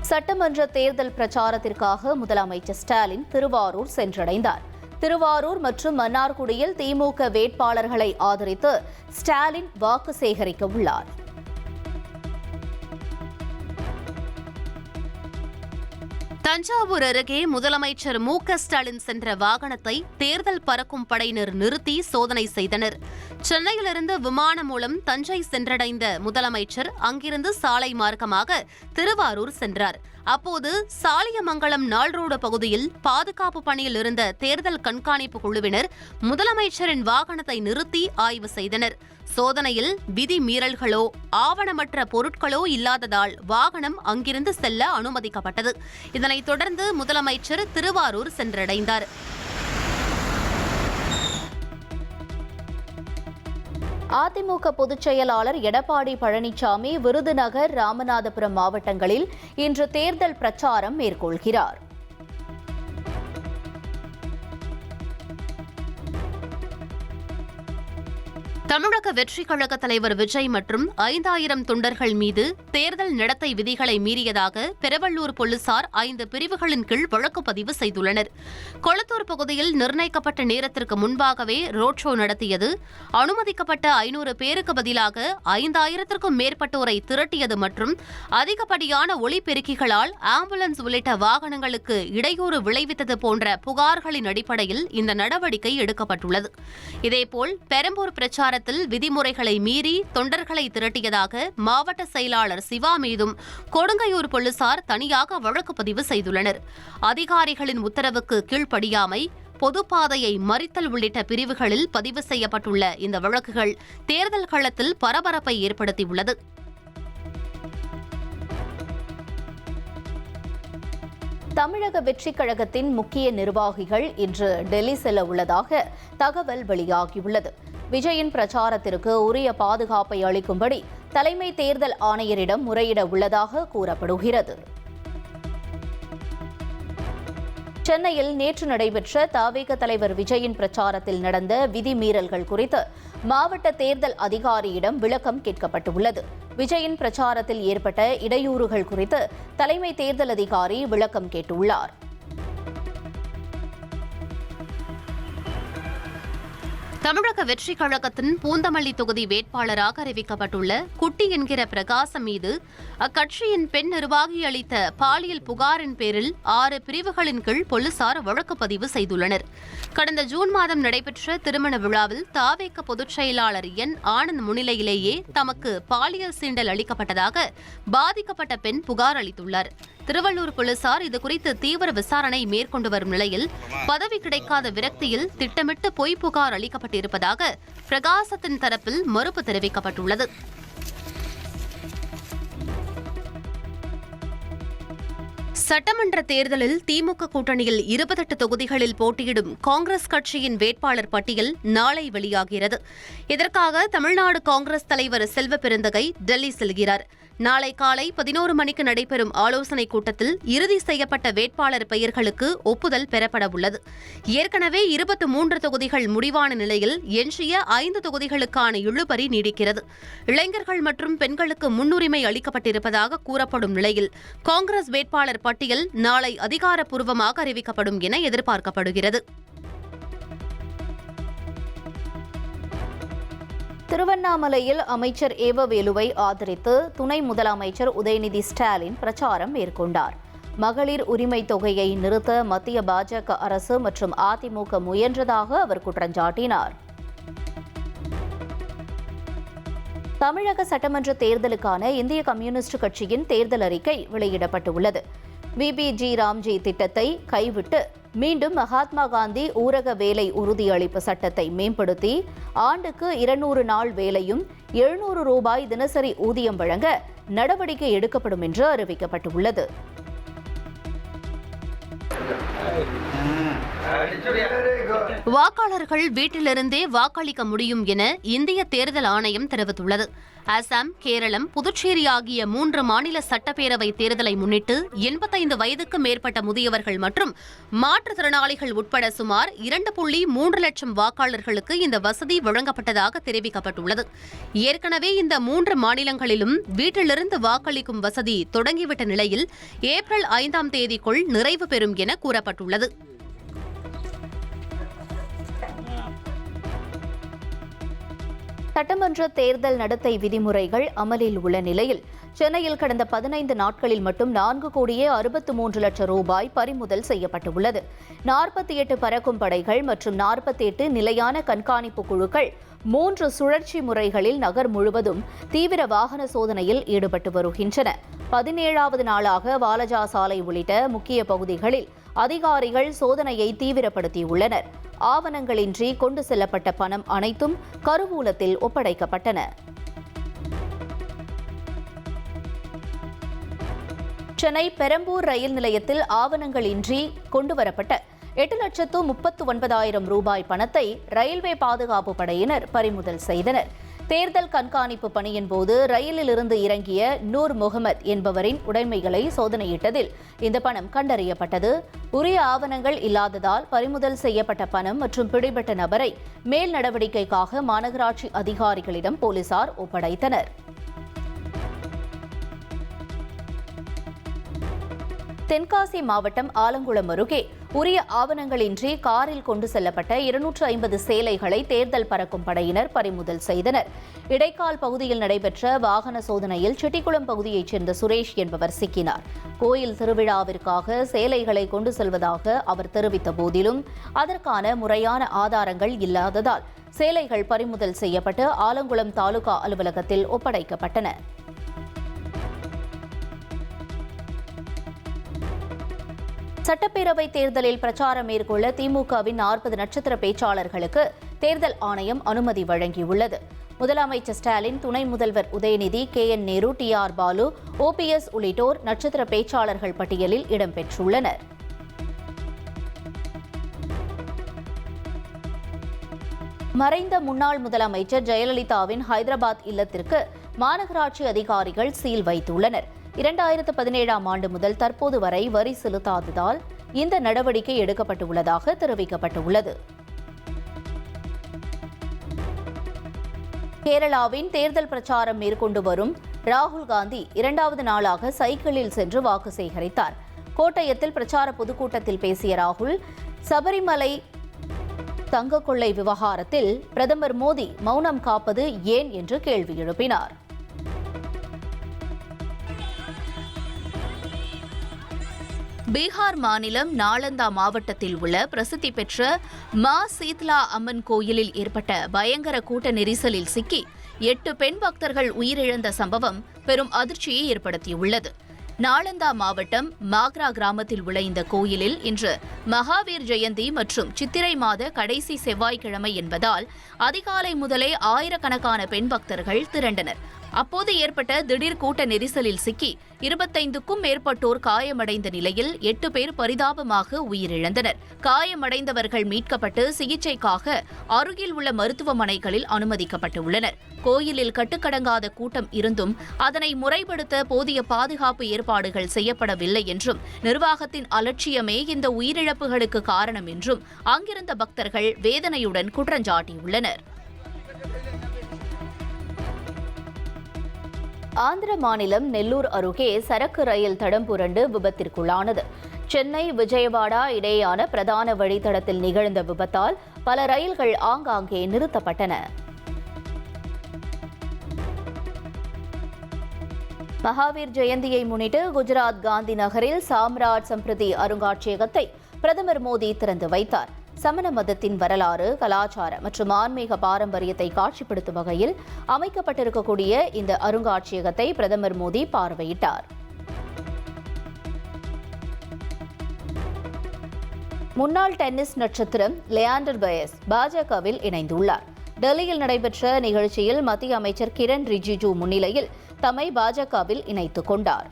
சட்டமன்ற தேர்தல் பிரச்சாரத்திற்காக முதலமைச்சர் ஸ்டாலின் திருவாரூர் சென்றடைந்தார். திருவாரூர் மற்றும் மன்னார்குடியில் திமுக வேட்பாளர்களை ஆதரித்து ஸ்டாலின் வாக்கு சேகரிக்க உள்ளார். தஞ்சாவூர் அருகே முதலமைச்சர் மு.க.ஸ்டாலின் சென்ற வாகனத்தை தேர்தல் பறக்கும் படையினர் நிறுத்தி சோதனை செய்தனர். சென்னையிலிருந்து விமானம் மூலம் தஞ்சை சென்றடைந்த முதலமைச்சர் அங்கிருந்து சாலை மார்க்கமாக திருவாரூர் சென்றார். அப்போது சாலியமங்கலம் நாள்ரோடு பகுதியில் பாதுகாப்பு பணியில் இருந்த தேர்தல் கண்காணிப்பு குழுவினர் முதலமைச்சரின் வாகனத்தை நிறுத்தி ஆய்வு செய்தனர். சோதனையில் விதி மீறல்களோ ஆவணமற்ற பொருட்களோ இல்லாததால் வாகனம் அங்கிருந்து செல்ல அனுமதிக்கப்பட்டது. இதனைத் தொடர்ந்து முதலமைச்சர் திருவாரூர் சென்றடைந்தார். அதிமுக பொதுச் செயலாளர் எடப்பாடி பழனிசாமி விருதுநகர், ராமநாதபுரம் மாவட்டங்களில் இன்று தேர்தல் பிரச்சாரம் மேற்கொள்கிறார். தமிழக வெற்றிக் கழக தலைவர் விஜய் மற்றும் 5000 தொண்டர்கள் மீது தேர்தல் நடத்தை விதிகளை மீறியதாக பெரவள்ளூர் போலீசார் 5 பிரிவுகளின் கீழ் வழக்கு பதிவு செய்துள்ளனர். கொளத்தூர் பகுதியில் நிர்ணயிக்கப்பட்ட நேரத்திற்கு முன்பாகவே ரோட் ஷோ நடத்தியது, அனுமதிக்கப்பட்ட 500 பேருக்கு பதிலாக 5000க்கும் மேற்பட்டோரை திரட்டியது மற்றும் அதிகப்படியான ஒலிபெருக்கிகளால் ஆம்புலன்ஸ் உள்ளிட்ட வாகனங்களுக்கு இடையூறு விளைவித்தது போன்ற புகார்களின் அடிப்படையில் இந்த நடவடிக்கை எடுக்கப்பட்டுள்ளது. இதேபோல் பெரம்பூர் பிரச்சாரத்தில் விதிமுறைகளை மீறி தொண்டர்களை திரட்டியதாக மாவட்ட செயலாளர் சிவா மீதும் கொடுங்கையூர் போலீசார் தனியாக வழக்கு பதிவு செய்துள்ளனர். அதிகாரிகளின் உத்தரவுக்கு கீழ்ப்படியாமை, பொதுப்பாதையை மறித்தல் உள்ளிட்ட பிரிவுகளில் பதிவு செய்யப்பட்டுள்ள இந்த வழக்குகள் தேர்தல் களத்தில் பரபரப்பை ஏற்படுத்தியுள்ளது. தமிழக வெற்றிக் கழகத்தின் முக்கிய நிர்வாகிகள் இன்று டெல்லி செல்ல உள்ளதாக தகவல் வெளியாகியுள்ளது. விஜயின் பிரச்சாரத்திற்கு உரிய பாதுகாப்பை அளிக்கும்படி தலைமை தேர்தல் ஆணையரிடம் முறையிட உள்ளதாக கூறப்படுகிறது. சென்னையில் நேற்று நடைபெற்ற தவிக தலைவர் விஜயின் பிரச்சாரத்தில் நடந்த விதிமீறல்கள் குறித்து மாவட்ட தேர்தல் அதிகாரியிடம் விளக்கம் கேட்கப்பட்டுள்ளது. விஜயின் பிரச்சாரத்தில் ஏற்பட்ட இடையூறுகள் குறித்து தலைமை தேர்தல் அதிகாரி விளக்கம் கேட்டுள்ளார். தமிழக வெற்றிக் கழகத்தின் பூந்தமல்லி தொகுதி வேட்பாளராக அறிவிக்கப்பட்டுள்ள குட்டி என்கிற பிரகாசம் மீது அக்கட்சியின் பெண் நிர்வாகி அளித்த பாலியல் புகாரின் பேரில் 6 பிரிவுகளின் கீழ் போலீசார் வழக்கு பதிவு செய்துள்ளனர். கடந்த ஜூன் மாதம் நடைபெற்ற திருமண விழாவில் தவிக பொதுச் செயலாளர் என் ஆனந்த் முன்னிலையிலேயே தமக்கு பாலியல் சீண்டல் அளிக்கப்பட்டதாக பாதிக்கப்பட்ட பெண் புகார் அளித்துள்ளார். திருவள்ளூர் போலீசார் இதுகுறித்து தீவிர விசாரணை மேற்கொண்டு வரும் நிலையில் பதவி கிடைக்காத விரக்தியில் திட்டமிட்டு பொய் புகார் அளிக்கப்பட்டிருப்பதாக பிரகாசத்தின் தரப்பில் மறுப்பு தெரிவிக்கப்பட்டுள்ளது. சட்டமன்ற தேர்தலில் திமுக கூட்டணியில் 28 தொகுதிகளில் போட்டியிடும் காங்கிரஸ் கட்சியின் வேட்பாளர் பட்டியல் நாளை வெளியாகிறது. இதற்காக தமிழ்நாடு காங்கிரஸ் தலைவர் செல்வ பெருந்தகை டெல்லி செல்கிறார். நாளை காலை 11 மணிக்கு நடைபெறும் ஆலோசனைக் கூட்டத்தில் இறுதி செய்யப்பட்ட வேட்பாளர் பெயர்களுக்கு ஒப்புதல் பெறப்பட உள்ளது. ஏற்கனவே 23 தொகுதிகள் முடிவான நிலையில் எஞ்சிய 5 தொகுதிகளுக்கான இழுபறி நீடிக்கிறது. இளைஞர்கள் மற்றும் பெண்களுக்கு முன்னுரிமை அளிக்கப்பட்டிருப்பதாக கூறப்படும் நிலையில் காங்கிரஸ் வேட்பாளர் பட்டியல் நாளை அதிகாரப்பூர்வமாக அறிவிக்கப்படும் என எதிர்பார்க்கப்படுகிறது. திருவண்ணாமலையில் அமைச்சர் ஏவவேலுவை ஆதரித்து துணை முதலமைச்சர் உதயநிதி ஸ்டாலின் பிரச்சாரம் மேற்கொண்டார். மகளிர் உரிமை தொகையை நிறுத்த மத்திய பாஜக அரசு மற்றும் அதிமுக முயன்றதாக அவர் குற்றஞ்சாட்டினார். தமிழக சட்டமன்ற தேர்தலுக்கான இந்திய கம்யூனிஸ்ட் கட்சியின் தேர்தல் அறிக்கை வெளியிடப்பட்டுள்ளது. விபிஜி ராம்ஜி திட்டத்தை கைவிட்டு மீண்டும் மகாத்மா காந்தி ஊரக வேலை உறுதியளிப்பு சட்டத்தை மேம்படுத்தி ஆண்டுக்கு 200 நாள் வேலையும் 700 ரூபாய் தினசரி ஊதியம் வழங்க நடவடிக்கை எடுக்கப்படும் என்று அறிவிக்கப்பட்டுள்ளது. வாக்காளர்கள் வீட்டிலிருந்தே வாக்களிக்க முடியும் என இந்திய தேர்தல் ஆணையம் தெரிவித்துள்ளது. அசாம், கேரளம், புதுச்சேரி ஆகிய 3 மாநில சட்டப்பேரவை தேர்தலை முன்னிட்டு 85 வயதுக்கு மேற்பட்ட முதியவர்கள் மற்றும் மாற்றுத்திறனாளிகள் உட்பட சுமார் 2.3 லட்சம் வாக்காளர்களுக்கு இந்த வசதி வழங்கப்பட்டதாக தெரிவிக்கப்பட்டுள்ளது. ஏற்கனவே இந்த 3 மாநிலங்களிலும் வீட்டிலிருந்து வாக்களிக்கும் வசதி தொடங்கிவிட்ட நிலையில் ஏப்ரல் 5ஆம் தேதிக்குள் நிறைவு பெறும் என கூறப்பட்டுள்ளது. சட்டமன்ற தேர்தல் நடத்தை விதிமுறைகள் அமலில் உள்ள நிலையில் சென்னையில் கடந்த 15 நாட்களில் மட்டும் 4,63 லட்சம் ரூபாய் பறிமுதல் செய்யப்பட்டுள்ளது. 48 பறக்கும் படைகள் மற்றும் 48 நிலையான கண்காணிப்பு குழுக்கள் 3 சுழற்சி முறைகளில் நகர் முழுவதும் தீவிர வாகன சோதனையில் ஈடுபட்டு வருகின்றன. 17வது நாளாக வாலஜா சாலை உள்ளிட்ட முக்கிய பகுதிகளில் அதிகாரிகள் சோதனையை தீவிரப்படுத்தியுள்ளனர். ஆவணங்களின்றி கொண்டு செல்லப்பட்ட பணம் அனைத்தும் கருவூலத்தில் ஒப்படைக்கப்பட்டன. சென்னை பெரம்பூர் ரயில் நிலையத்தில் ஆவணங்களின்றி கொண்டுவரப்பட்ட 8,39,000 ரூபாய் பணத்தை ரயில்வே பாதுகாப்பு படையினர் பறிமுதல் செய்தனர். தேர்தல் கண்காணிப்பு பணியின் போது ரயிலில் இருந்து இறங்கிய நூர் முகமது என்பவரின் உடைமைகளை சோதனையிட்டதில் இந்த பணம் கண்டறியப்பட்டது. உரிய ஆவணங்கள் இல்லாததால் பறிமுதல் செய்யப்பட்ட பணம் மற்றும் பிடிபட்ட நபரை மேல் நடவடிக்கைக்காக மாநகராட்சி அதிகாரிகளிடம் போலீசார் ஒப்படைத்தனர். தென்காசி மாவட்டம் ஆலங்குளம் அருகே உரிய ஆவணங்களின்றி காரில் கொண்டு செல்லப்பட்ட 250 சேலைகளை தேர்தல் பறக்கும் படையினர் பறிமுதல் செய்தனர். இடைக்கால் பகுதியில் நடைபெற்ற வாகன சோதனையில் செட்டிக்குளம் பகுதியைச் சேர்ந்த சுரேஷ் என்பவர் சிக்கினார். கோயில் திருவிழாவிற்காக சேலைகளை கொண்டு செல்வதாக அவர் தெரிவித்த போதிலும் அதற்கான முறையான ஆதாரங்கள் இல்லாததால் சேலைகள் பறிமுதல் செய்யப்பட்டு ஆலங்குளம் தாலுகா அலுவலகத்தில் ஒப்படைக்கப்பட்டன. சட்டப்பேரவை தேர்தலில் பிரச்சாரம் மேற்கொள்ள திமுகவின் 40 நட்சத்திர பேச்சாளர்களுக்கு தேர்தல் ஆணையம் அனுமதி வழங்கியுள்ளது. முதலமைச்சர் ஸ்டாலின், துணை முதல்வர் Udhayanidhi, KN Nehru, TR Balu, OPS உள்ளிட்டோர் நட்சத்திர பேச்சாளர்கள் பட்டியலில் இடம்பெற்றுள்ளனர். மறைந்த முன்னாள் முதலமைச்சர் ஜெயலலிதாவின் ஹைதராபாத் இல்லத்திற்கு மாநகராட்சி அதிகாரிகள் சீல் வைத்துள்ளனர். 2017ஆம் ஆண்டு முதல் தற்போது வரை வரி செலுத்தாததால் இந்த நடவடிக்கை எடுக்கப்பட்டுள்ளதாக தெரிவிக்கப்பட்டுள்ளது. கேரளாவின் தேர்தல் பிரச்சாரம் மேற்கொண்டு வரும் ராகுல் காந்தி 2வது நாளாக சைக்கிளில் சென்று வாக்கு சேகரித்தார். கோட்டயத்தில் பிரச்சார பொதுக்கூட்டத்தில் பேசிய ராகுல், சபரிமலை தங்க கொள்ளை விவகாரத்தில் பிரதமர் மோடி மௌனம் காப்பது ஏன் என்று கேள்வி எழுப்பினார். பீகார் மாநிலம் நாலந்தா மாவட்டத்தில் உள்ள பிரசித்தி பெற்ற மா சீத்லா அம்மன் கோயிலில் ஏற்பட்ட பயங்கர கூட்ட நெரிசலில் சிக்கி 8 பெண் பக்தர்கள் உயிரிழந்த சம்பவம் பெரும் அதிர்ச்சியை ஏற்படுத்தியுள்ளது. நாலந்தா மாவட்டம் மாக்ரா கிராமத்தில் உள்ள இந்த கோயிலில் இன்று மகாவீர் ஜெயந்தி மற்றும் சித்திரை மாத கடைசி செவ்வாய்க்கிழமை என்பதால் அதிகாலை முதலே ஆயிரக்கணக்கான பெண் பக்தர்கள் திரண்டனர். அப்போது ஏற்பட்ட திடீர் கூட்ட நெரிசலில் சிக்கி 25க்கும் மேற்பட்டோர் காயமடைந்த நிலையில் 8 பேர் பரிதாபமாக உயிரிழந்தனர். காயமடைந்தவர்கள் மீட்கப்பட்டு சிகிச்சைக்காக அருகில் உள்ள மருத்துவமனைகளில் அனுமதிக்கப்பட்டுள்ளனர். கோயிலில் கட்டுக்கடங்காத கூட்டம் இருந்தும் அதனை முறைப்படுத்த போதிய பாதுகாப்பு ஏற்பாடுகள் செய்யப்படவில்லை என்றும், நிர்வாகத்தின் அலட்சியமே இந்த உயிரிழப்புகளுக்கு காரணம் என்றும் அங்கிருந்த பக்தர்கள் வேதனையுடன் குற்றஞ்சாட்டியுள்ளனர். ஆந்திர மாநிலம் நெல்லூர் அருகே சரக்கு ரயில் தடம் புரண்டு விபத்திற்குள்ளானது. சென்னை விஜயவாடா இடையேயான பிரதான வழித்தடத்தில் நிகழ்ந்த விபத்தால் பல ரயில்கள் ஆங்காங்கே நிறுத்தப்பட்டன. மகாவீர் ஜெயந்தியை முன்னிட்டு குஜராத் காந்தி நகரில் சாம்ராஜ் சம்பிரதி அருங்காட்சியகத்தை பிரதமர் மோடி திறந்து வைத்தார். சமண மதத்தின் வரலாறு, கலாச்சார மற்றும் ஆன்மீக பாரம்பரியத்தை காட்சிப்படுத்தும் வகையில் அமைக்கப்பட்டிருக்கக்கூடிய இந்த அருங்காட்சியகத்தை பிரதமர் மோடி பார்வையிட்டார். முன்னாள் டென்னிஸ் நட்சத்திரம் லியாண்டர் பயஸ் பாஜகவில் இணைந்துள்ளார். டெல்லியில் நடைபெற்ற நிகழ்ச்சியில் மத்திய அமைச்சர் கிரண் ரிஜிஜு முன்னிலையில் தம்மை பாஜகவில் இணைத்துக் கொண்டார்.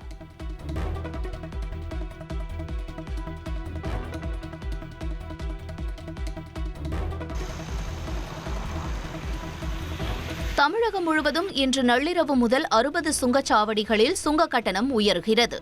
தமிழகம் முழுவதும் இன்று நள்ளிரவு முதல் 60 சுங்கச்சாவடிகளில் சுங்க கட்டணம் உயர்கிறது.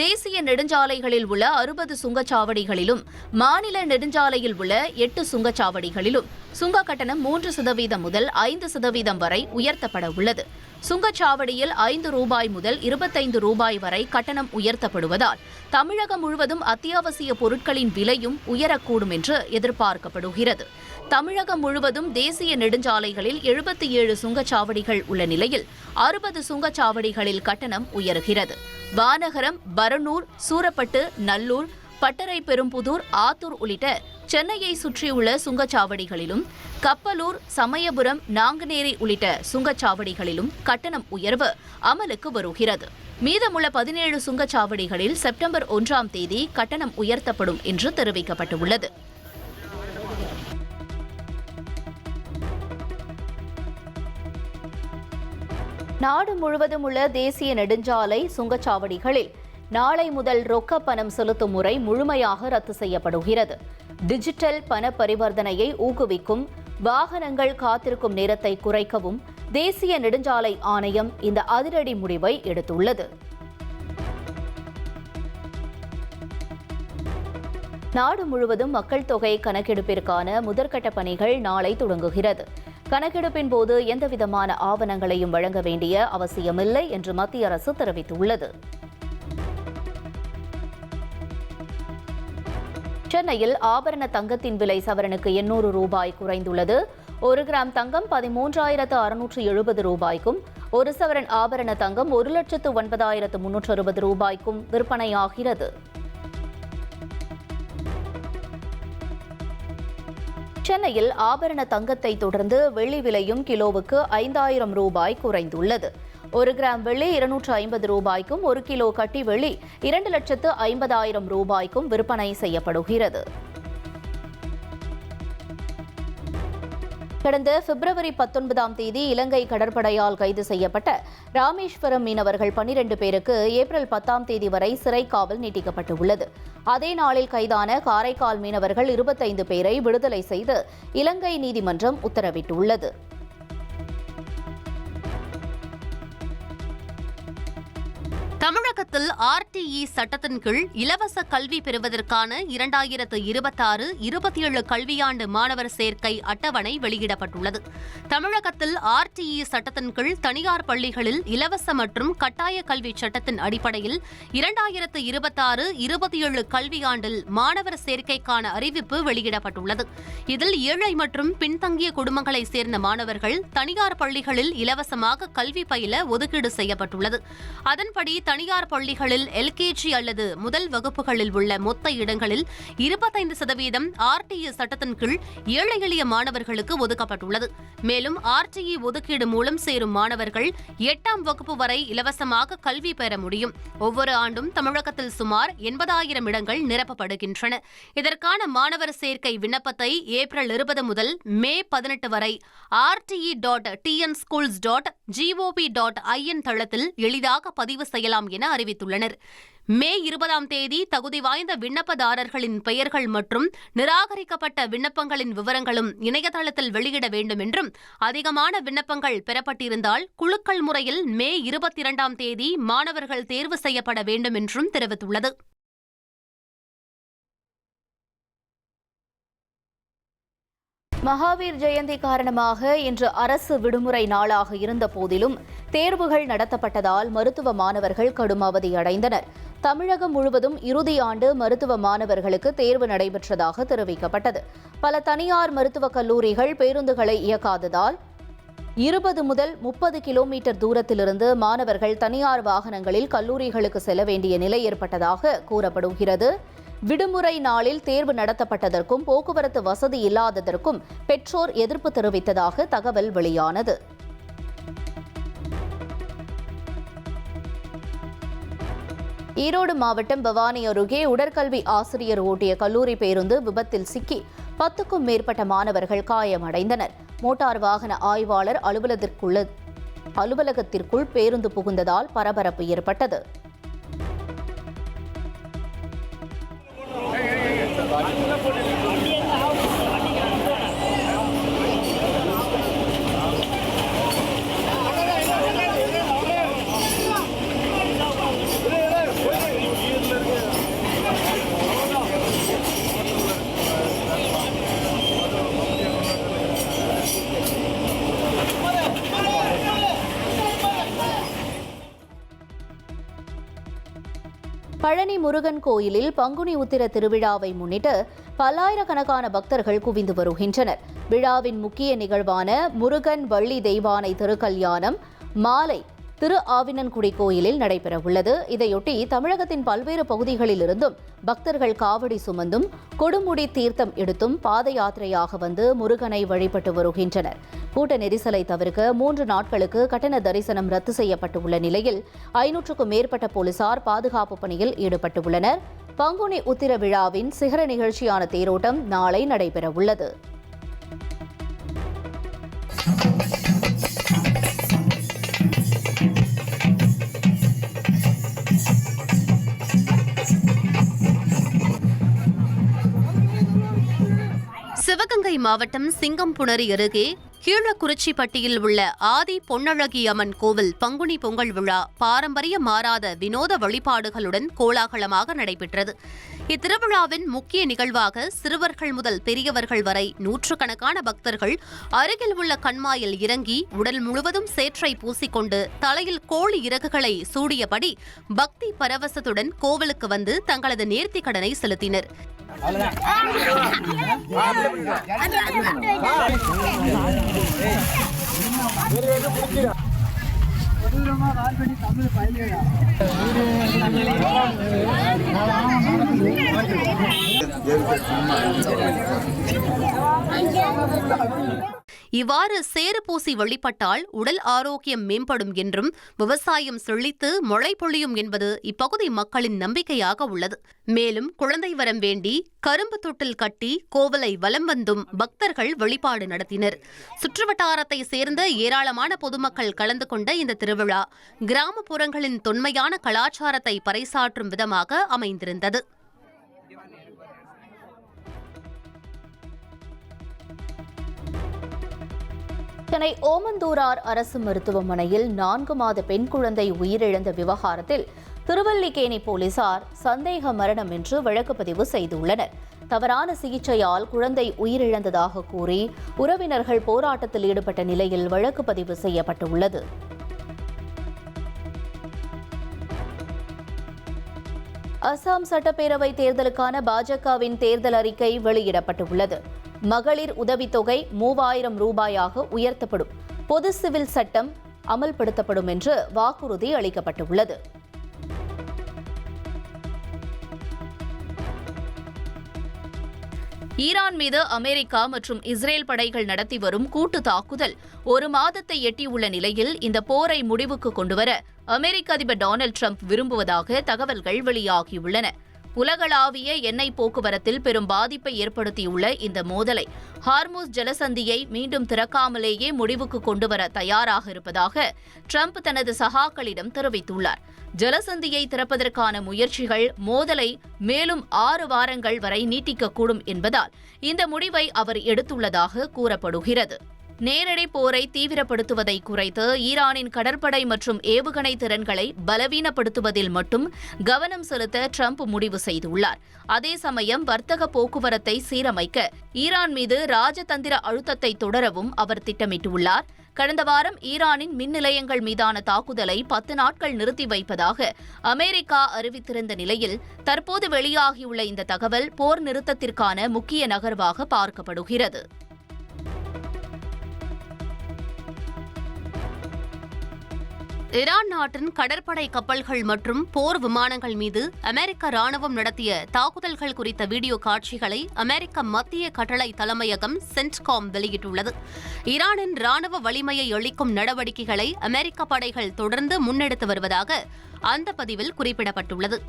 தேசிய நெடுஞ்சாலைகளில் உள்ள 60 சுங்கச்சாவடிகளிலும் மாநில நெடுஞ்சாலையில் உள்ள 8 சுங்கச்சாவடிகளிலும் சுங்க கட்டணம் 3% முதல் 5% வரை உயர்த்தப்பட உள்ளது. சுங்கச்சாவடியில் 5 ரூபாய் முதல் 25 ரூபாய் வரை கட்டணம் உயர்த்தப்படுவதால் தமிழகம் முழுவதும் அத்தியாவசிய பொருட்களின் விலையும் உயரக்கூடும் என்று எதிர்பார்க்கப்படுகிறது. தமிழகம் முழுவதும் தேசிய நெடுஞ்சாலைகளில் 77 சுங்கச்சாவடிகள் உள்ள நிலையில் 60 சுங்கச்சாவடிகளில் கட்டணம் உயர்கிறது. வானகரம், பரனூர், சூரப்பட்டு, நல்லூர், பட்டறை பெரும்புதூர், ஆத்தூர் உள்ளிட்ட சென்னையை சுற்றியுள்ள சுங்கச்சாவடிகளிலும், கப்பலூர், சமயபுரம், நாங்குநேரி உள்ளிட்ட சுங்கச்சாவடிகளிலும் கட்டணம் உயர்வு அமலுக்கு வருகிறது. மீதமுள்ள 17 சுங்கச்சாவடிகளில் செப்டம்பர் 1ஆம் தேதி கட்டணம் உயர்த்தப்படும் என்று தெரிவிக்கப்பட்டுள்ளது. நாடு முழுவதும் உள்ள தேசிய நெடுஞ்சாலை சுங்கச்சாவடிகளில் நாளை முதல் ரொக்க பணம் செலுத்தும் முறை முழுமையாக ரத்து செய்யப்படுகிறது. டிஜிட்டல் பண பரிவர்த்தனையை ஊக்குவிக்கும், வாகனங்கள் காத்திருக்கும் நேரத்தை குறைக்கவும் தேசிய நெடுஞ்சாலை ஆணையம் இந்த அதிரடி முடிவை எடுத்துள்ளது. நாடு முழுவதும் மக்கள் தொகை கணக்கெடுப்பிற்கான முதற்கட்ட பணிகள் நாளை தொடங்குகிறது. கணக்கெடுப்பின் போது எந்தவிதமான ஆவணங்களையும் வழங்க வேண்டிய அவசியமில்லை என்று மத்திய அரசு தெரிவித்துள்ளது. சென்னையில் ஆபரண தங்கத்தின் விலை சவரனுக்கு 800 ரூபாய் குறைந்துள்ளது. 1 கிராம் தங்கம் 13,670 ரூபாய்க்கும், 1 சவரன் ஆபரண தங்கம் 1,09,360 ரூபாய்க்கும் விற்பனையாகிறது. சென்னையில் ஆபரண தங்கத்தை தொடர்ந்து வெள்ளி விலையும் கிலோவுக்கு 5,000 ரூபாய் குறைந்துள்ளது. 1 கிராம் வெள்ளி 250 ரூபாய்க்கும், 1 கிலோ கட்டி வெள்ளி 2,50,000 ரூபாய்க்கும் விற்பனை செய்யப்படுகிறது. கடந்த பிப்ரவரி 19ஆம் தேதி இலங்கை கடற்படையால் கைது செய்யப்பட்ட ராமேஸ்வரம் மீனவர்கள் 12 பேருக்கு ஏப்ரல் 10ஆம் தேதி வரை சிறை காவல் நீட்டிக்கப்பட்டுள்ளது. அதே நாளில் கைதான காரைக்கால் மீனவர்கள் 25 பேரை விடுதலை செய்து இலங்கை நீதிமன்றம் உத்தரவிட்டுள்ளது. தமிழகத்தில் RTE சட்டத்தின் கீழ் இலவச கல்வி பெறுவதற்கான 2026-27 கல்வியாண்டு மாணவர் சேர்க்கை அட்டவணை வெளியிடப்பட்டுள்ளது. தமிழகத்தில் RTE சட்டத்தின் கீழ் தனியார் பள்ளிகளில் இலவச மற்றும் கட்டாய கல்வி சட்டத்தின் அடிப்படையில் 2026-27 கல்வியாண்டில் மாணவர் சேர்க்கைக்கான அறிவிப்பு வெளியிடப்பட்டுள்ளது. இதில் ஏழை மற்றும் பின்தங்கிய குடும்பங்களைச் சேர்ந்த மாணவர்கள் தனியார் பள்ளிகளில் இலவசமாக கல்வி பயில ஒதுக்கீடு செய்யப்பட்டுள்ளது. அதன்படி தனியார் பள்ளிகளில் LKG அல்லது முதல் வகுப்புகளில் உள்ள மொத்த இடங்களில் 25% RTE சட்டத்தின் கீழ் ஏழை எளிய மாணவர்களுக்கு ஒதுக்கப்பட்டுள்ளது. மேலும் RTE ஒதுக்கீடு மூலம் சேரும் மாணவர்கள் 8ஆம் வகுப்பு வரை இலவசமாக கல்வி பெற முடியும். ஒவ்வொரு ஆண்டும் தமிழகத்தில் சுமார் 80,000 இடங்கள் நிரப்பப்படுகின்றன. இதற்கான மாணவர் சேர்க்கை விண்ணப்பத்தை ஏப்ரல் 20 முதல் மே 18 வரை rte.tnschools.gov.in தளத்தில் எளிதாக பதிவு செய்யலாம் என அறிவித்துள்ளனர். மே 20ஆம் தேதி தகுதி வாய்ந்த விண்ணப்பதாரர்களின் பெயர்கள் மற்றும் நிராகரிக்கப்பட்ட விண்ணப்பங்களின் விவரங்களும் இணையதளத்தில் வெளியிட வேண்டும் என்றும், அதிகமான விண்ணப்பங்கள் பெறப்பட்டிருந்தால் குலுக்கல் முறையில் மே 22ஆம் தேதி மாணவர்கள் தேர்வு செய்யப்பட வேண்டும் என்றும் தெரிவித்துள்ளது. மகாவீர் ஜெயந்தி காரணமாக இன்று அரசு விடுமுறை நாளாக இருந்த போதிலும் தேர்வுகள் நடத்தப்பட்டதால் மருத்துவ மாணவர்கள் கடும் அவதியடைந்தனர். தமிழகம் முழுவதும் இறுதி ஆண்டு மருத்துவ மாணவர்களுக்கு தேர்வு நடைபெற்றதாக தெரிவிக்கப்பட்டது. பல தனியார் மருத்துவக் கல்லூரிகள் பேருந்துகளை இயக்காததால் 20 முதல் 30 கிலோமீட்டர் தூரத்திலிருந்து மாணவர்கள் தனியார் வாகனங்களில் கல்லூரிகளுக்கு செல்ல வேண்டிய நிலை ஏற்பட்டதாக கூறப்படுகிறது. விடுமுறை நாளில் தேர்வு நடத்தப்பட்டதற்கும் போக்குவரத்து வசதி இல்லாததற்கும் பெற்றோர் எதிர்ப்பு தெரிவித்ததாக தகவல் வெளியானது. ஈரோடு மாவட்டம் பவானி அருகே உடற்கல்வி ஆசிரியர் ஓட்டிய கல்லூரி பேருந்து விபத்தில் சிக்கி 10க்கும் மேற்பட்ட மாணவர்கள் காயமடைந்தனர். மோட்டார் வாகன ஆய்வாளர் அலுவலகத்திற்குள் பேருந்து புகுந்ததால் பரபரப்பு ஏற்பட்டது. பழனி முருகன் கோயிலில் பங்குனி உத்திர திருவிழாவை முன்னிட்டு பல்லாயிரக்கணக்கான பக்தர்கள் குவிந்து வருகின்றனர். விழாவின் முக்கிய நிகழ்வான முருகன் வள்ளி தெய்வானை திருக்கல்யாணம் மாலை திரு ஆவினன்குடி கோயிலில் நடைபெறவுள்ளது. இதையொட்டி தமிழகத்தின் பல்வேறு பகுதிகளிலிருந்தும் பக்தர்கள் காவடி சுமந்தும் கொடுமுடி தீர்த்தம் எடுத்தும் பாத யாத்திரையாக வந்து முருகனை வழிபட்டு வருகின்றனர். கூட்ட நெரிசலை தவிர்க்க 3 நாட்களுக்கு கட்டண தரிசனம் ரத்து செய்யப்பட்டுள்ள நிலையில் 500க்கும் மேற்பட்ட போலீசார் பாதுகாப்பு பணியில் ஈடுபட்டுள்ளனர். பங்குனி உத்திர விழாவின் சிகர நிகழ்ச்சியான தேரோட்டம் நாளை நடைபெறவுள்ளது. சிவகங்கை மாவட்டம் சிங்கம்புணரி அருகே கீழக்குறிச்சிப்பட்டியில் உள்ள ஆதி பொன்னழகி அம்மன் கோவில் பங்குனி பொங்கல் விழா பாரம்பரிய மாறாத வினோத வழிபாடுகளுடன் கோலாகலமாக நடைபெற்றது. இத்திருவிழாவின் முக்கிய நிகழ்வாக சிறுவர்கள் முதல் பெரியவர்கள் வரை நூற்றுக்கணக்கான பக்தர்கள் அருகில் உள்ள கண்மாயில் இறங்கி உடல் முழுவதும் சேற்றை பூசிக்கொண்டு தலையில் கோழி இறகுகளை சூடியபடி பக்தி பரவசத்துடன் கோவிலுக்கு வந்து தங்களது நேர்த்திக் கடனை செலுத்தினர். இவ்வாறு சேறு பூசி வழிபட்டால் உடல் ஆரோக்கியம் மேம்படும் என்றும் விவசாயம் செழித்து மழை பொழியும் என்பது இப்பகுதி மக்களின் நம்பிக்கையாக உள்ளது. மேலும் குழந்தை வரம் வேண்டி கரும்பு தொட்டில் கட்டி கோவிலை வலம் வந்தும் பக்தர்கள் வழிபாடு நடத்தினர். சுற்றுவட்டாரத்தை சேர்ந்த ஏராளமான பொதுமக்கள் கலந்து கொண்ட இந்த திருவிழா கிராமப்புறங்களின் தொன்மையான கலாச்சாரத்தை பறைசாற்றும் விதமாக அமைந்திருந்தது. சென்னை ஓமந்தூரார் அரசு மருத்துவமனையில் 4 மாத பெண் குழந்தை உயிரிழந்த விவகாரத்தில் திருவல்லிக்கேணி போலீசார் சந்தேக மரணம் என்று வழக்கு பதிவு செய்துள்ளனர். தவறான சிகிச்சையால் குழந்தை உயிரிழந்ததாக கூறி உறவினர்கள் போராட்டத்தில் ஈடுபட்ட நிலையில் வழக்கு பதிவு செய்யப்பட்டுள்ளது. அசாம் சட்டப்பேரவை தேர்தலுக்கான பாஜகவின் தேர்தல் அறிக்கை வெளியிடப்பட்டுள்ளது. மகளிர் உதவித்தொகை 3000 ரூபாயாக உயர்த்தப்படும், பொது சிவில் சட்டம் அமல்படுத்தப்படும் என்று வாக்குறுதி அளிக்கப்பட்டுள்ளது. ஈரான் மீது அமெரிக்கா மற்றும் இஸ்ரேல் படைகள் நடத்தி வரும் கூட்டு தாக்குதல் 1 மாதத்தை எட்டியுள்ள நிலையில் இந்த போரை முடிவுக்கு கொண்டுவர அமெரிக்க அதிபர் டொனால்டு டிரம்ப் விரும்புவதாக தகவல்கள் வெளியாகியுள்ளன. உலகளாவிய எண்ணெய் போக்குவரத்தில் பெரும் பாதிப்பை ஏற்படுத்தியுள்ள இந்த மோதலை ஹார்முஸ் ஜலசந்தியை மீண்டும் திறக்காமலேயே முடிவுக்கு கொண்டுவர தயாராக இருப்பதாக டிரம்ப் தனது சகாக்களிடம் தெரிவித்துள்ளார். ஜலசந்தியை திறப்பதற்கான முயற்சிகள் மோதலை மேலும் 6 வாரங்கள் வரை நீட்டிக்கக்கூடும் என்பதால் இந்த முடிவை அவர் எடுத்துள்ளதாக கூறப்படுகிறது. நேரடி போரை தீவிரப்படுத்துவதை குறைத்து ஈரானின் கடற்படை மற்றும் ஏவுகணை திறன்களை பலவீனப்படுத்துவதில் மட்டும் கவனம் செலுத்த டிரம்ப் முடிவு செய்துள்ளார். அதே சமயம் வர்த்தக போக்குவரத்தை சீரமைக்க ஈரான் மீது ராஜதந்திர அழுத்தத்தை தொடரவும் அவர் திட்டமிட்டுள்ளார். கடந்த வாரம் ஈரானின் மின் நிலையங்கள் மீதான தாக்குதலை 10 நாட்கள் நிறுத்தி வைப்பதாக அமெரிக்கா அறிவித்திருந்த நிலையில் தற்போது வெளியாகியுள்ள இந்த தகவல் போர் நிறுத்தத்திற்கான முக்கிய நகர்வாக பார்க்கப்படுகிறது. ஈரான் நாட்டின் கடற்படை கப்பல்கள் மற்றும் போர் விமானங்கள் மீது அமெரிக்க ராணுவம் நடத்திய தாக்குதல்கள் குறித்த வீடியோ காட்சிகளை அமெரிக்க மத்திய கட்டளை தலைமையகம் சென்ட்காம் வெளியிட்டுள்ளது. ஈரானின் ராணுவ வலிமையை அளிக்கும் நடவடிக்கைகளை அமெரிக்க படைகள் தொடர்ந்து முன்னெடுத்து வருவதாக அந்த பதிவில் குறிப்பிடப்பட்டுள்ளது.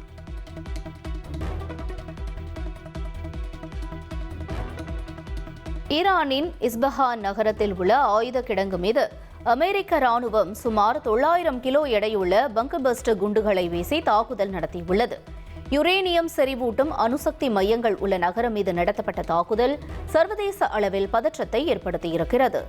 ஈரானின் இஸ்பஹான் நகரத்தில் உள்ள ஆயுத கிடங்கு மீது அமெரிக்க ராணுவம் சுமார் 900 கிலோ எடையுள்ள பங்கர் பஸ்டர் குண்டுகளை வீசி தாக்குதல் நடத்தியுள்ளது. யுரேனியம் செறிவூட்டும் அணுசக்தி மையங்கள் உள்ள நகரம் மீது நடத்தப்பட்ட தாக்குதல் சர்வதேச அளவில் பதற்றத்தை ஏற்படுத்தியிருக்கிறது.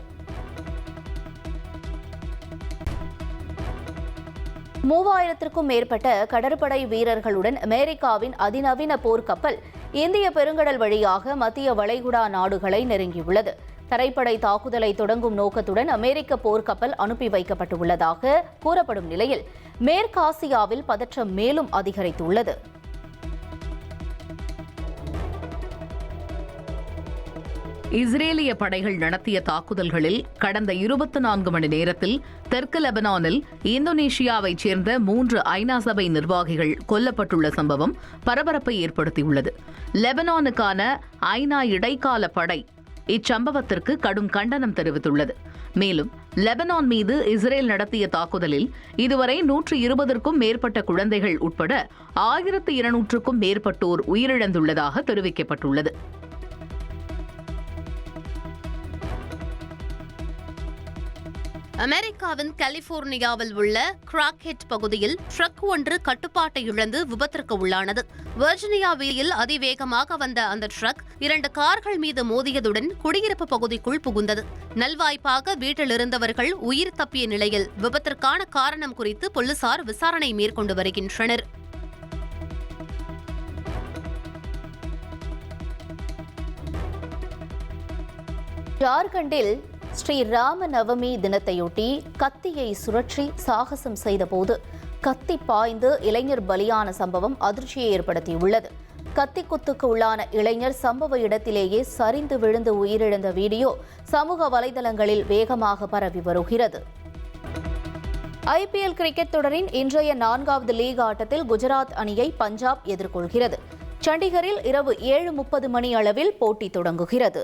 3000க்கும் மேற்பட்ட கடற்படை வீரர்களுடன் அமெரிக்காவின் அதிநவீன போர்க்கப்பல் இந்திய பெருங்கடல் வழியாக மத்திய வளைகுடா நாடுகளை நெருங்கியுள்ளது. தரைப்படை தாக்குதலை தொடங்கும் நோக்கத்துடன் அமெரிக்க போர்க்கப்பல் அனுப்பி வைக்கப்பட்டுள்ளதாக கூறப்படும் நிலையில் மேற்காசியாவில் பதற்றம் மேலும் அதிகரித்துள்ளது. இஸ்ரேலிய படைகள் நடத்திய தாக்குதல்களில் கடந்த 24 மணி நேரத்தில் தெற்கு லெபனானில் இந்தோனேஷியாவைச் சேர்ந்த 3 ஐநா சபை நிர்வாகிகள் கொல்லப்பட்டுள்ள சம்பவம் பரபரப்பை ஏற்படுத்தியுள்ளது. லெபனானுக்கான ஐநா இடைக்கால படை இச்சம்பவத்திற்கு கடும் கண்டனம் தெரிவித்துள்ளது. மேலும் லெபனான் மீது இஸ்ரேல் நடத்திய தாக்குதலில் இதுவரை 120க்கும் மேற்பட்ட குழந்தைகள் உட்பட 1200க்கும் மேற்பட்டோர் உயிரிழந்துள்ளதாக தெரிவிக்கப்பட்டுள்ளது. அமெரிக்காவின் கலிபோர்னியாவில் உள்ள கிராக்ஹெட் பகுதியில் ட்ரக் ஒன்று கட்டுப்பாட்டை இழந்து விபத்திற்கு உள்ளானது. வர்ஜீனியா வீதியில் அதிவேகமாக வந்த அந்த ட்ரக் 2 கார்கள் மீது மோதியதுடன் குடியிருப்பு பகுதிக்குள் புகுந்தது. நல்வாய்ப்பாக வீட்டில் இருந்தவர்கள் உயிர் தப்பிய நிலையில் விபத்திற்கான காரணம் குறித்து போலீசார் விசாரணை மேற்கொண்டு வருகின்றனர். ஜார்க்கண்டில் ஸ்ரீ ராம நவமி தினத்தையொட்டி கத்தியை சுழற்றி சாகசம் செய்தபோது கத்தி பாய்ந்து இளைஞர் பலியான சம்பவம் அதிர்ச்சியை ஏற்படுத்தியுள்ளது. கத்தி குத்துக்கு உள்ளான இளைஞர் சம்பவ இடத்திலேயே சரிந்து விழுந்து உயிரிழந்த வீடியோ சமூக வலைதளங்களில் வேகமாக பரவி வருகிறது. IPL கிரிக்கெட் தொடரின் இன்றைய 4வது லீக் ஆட்டத்தில் குஜராத் அணியை பஞ்சாப் எதிர்கொள்கிறது. சண்டிகரில் இரவு 7:30 மணி அளவில் போட்டி தொடங்குகிறது.